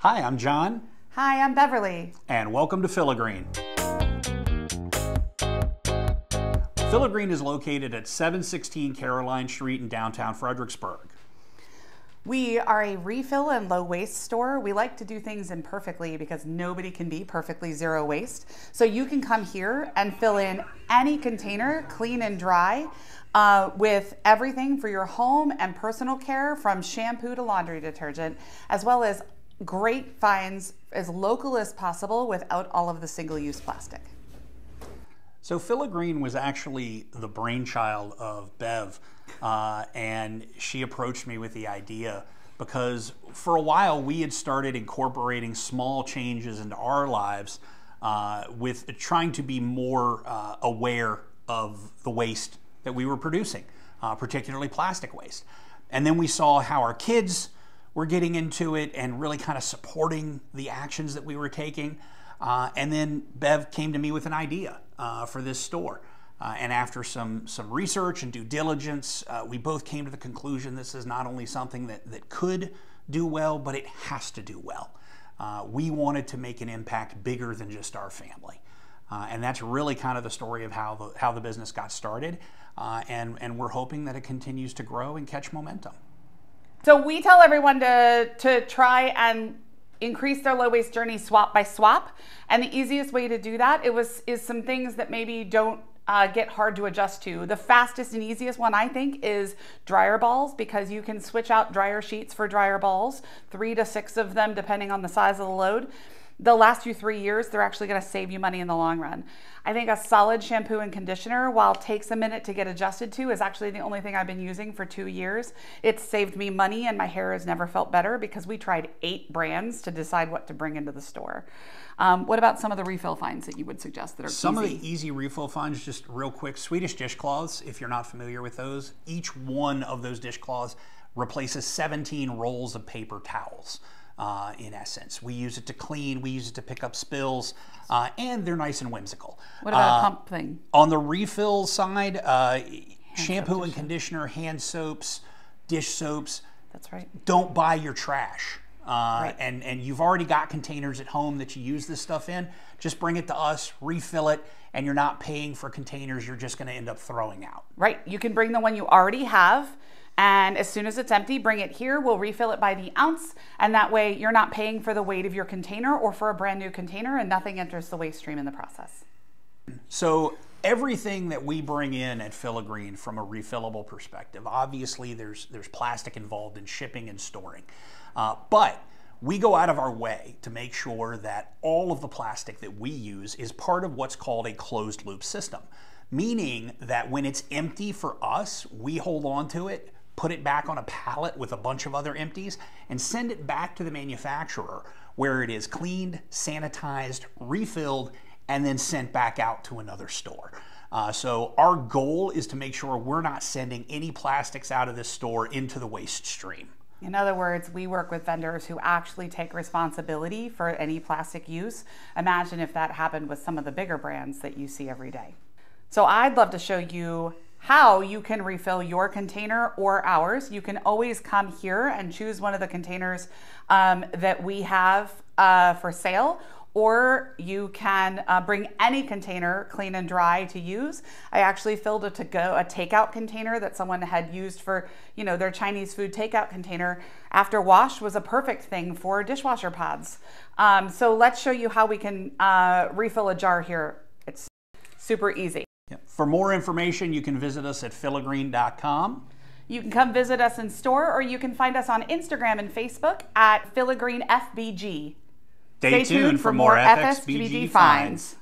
Hi, I'm John. Hi, I'm Beverly. And welcome to Fillagreen. Fillagreen is located at 716 Caroline Street in downtown Fredericksburg. We are a refill and low waste store. We like to do things imperfectly because nobody can be perfectly zero waste. So you can come here and fill in any container, clean and dry, with everything for your home and personal care, from shampoo to laundry detergent, as well as great finds as local as possible without all of the single-use plastic. So Fillagreen was actually the brainchild of Bev, and she approached me with the idea because for a while we had started incorporating small changes into our lives with trying to be more aware of the waste that we were producing, particularly plastic waste. And then we saw how our kids were getting into it and really kind of supporting the actions that we were taking. And then Bev came to me with an idea for this store. And after some research and due diligence, we both came to the conclusion this is not only something that could do well, but it has to do well. We wanted to make an impact bigger than just our family. And that's really kind of the story of how the business got started. And we're hoping that it continues to grow and catch momentum. So we tell everyone to try and increase their low waste journey swap by swap. And the easiest way to do that is some things that maybe don't get hard to adjust to. The fastest and easiest one, I think, is dryer balls, because you can switch out dryer sheets for dryer balls, 3 to 6 of them depending on the size of the load. They'll last you 3 years. They're actually going to save you money in the long run. I think a solid shampoo and conditioner, while it takes a minute to get adjusted to, is actually the only thing I've been using for 2 years. It's saved me money and my hair has never felt better because we tried 8 brands to decide what to bring into the store. What about some of the refill finds that you would suggest that are Some of the easy refill finds, just real quick, Swedish dishcloths, if you're not familiar with those. Each one of those dishcloths replaces 17 rolls of paper towels. In essence, we use it to clean, we use it to pick up spills, and they're nice and whimsical. What about a pump thing? On the refill side, shampoo and conditioner, hand soaps, dish soaps. That's right. Don't buy your trash. Right. And you've already got containers at home that you use this stuff in. Just bring it to us, refill it, and you're not paying for containers you're just going to end up throwing out. Right. You can bring the one you already have, and as soon as it's empty, bring it here. We'll refill it by the ounce, and that way you're not paying for the weight of your container or for a brand new container, and nothing enters the waste stream in the process. So everything that we bring in at Fillagreen from a refillable perspective, obviously there's plastic involved in shipping and storing, but we go out of our way to make sure that all of the plastic that we use is part of what's called a closed loop system, meaning that when it's empty for us, we hold on to it, put it back on a pallet with a bunch of other empties, and send it back to the manufacturer where it is cleaned, sanitized, refilled, and then sent back out to another store. So our goal is to make sure we're not sending any plastics out of this store into the waste stream. In other words, we work with vendors who actually take responsibility for any plastic use. Imagine if that happened with some of the bigger brands that you see every day. So I'd love to show you how you can refill your container or ours. You can always come here and choose one of the containers that we have for sale, or you can bring any container, clean and dry, to use. I actually filled a takeout container that someone had used for, their Chinese food takeout container. After wash was a perfect thing for dishwasher pods. So let's show you how we can refill a jar here. It's super easy. For more information, you can visit us at fillagreen.com. You can come visit us in store, or you can find us on Instagram and Facebook at Fillagreen FBG. Stay tuned for more FXBG finds.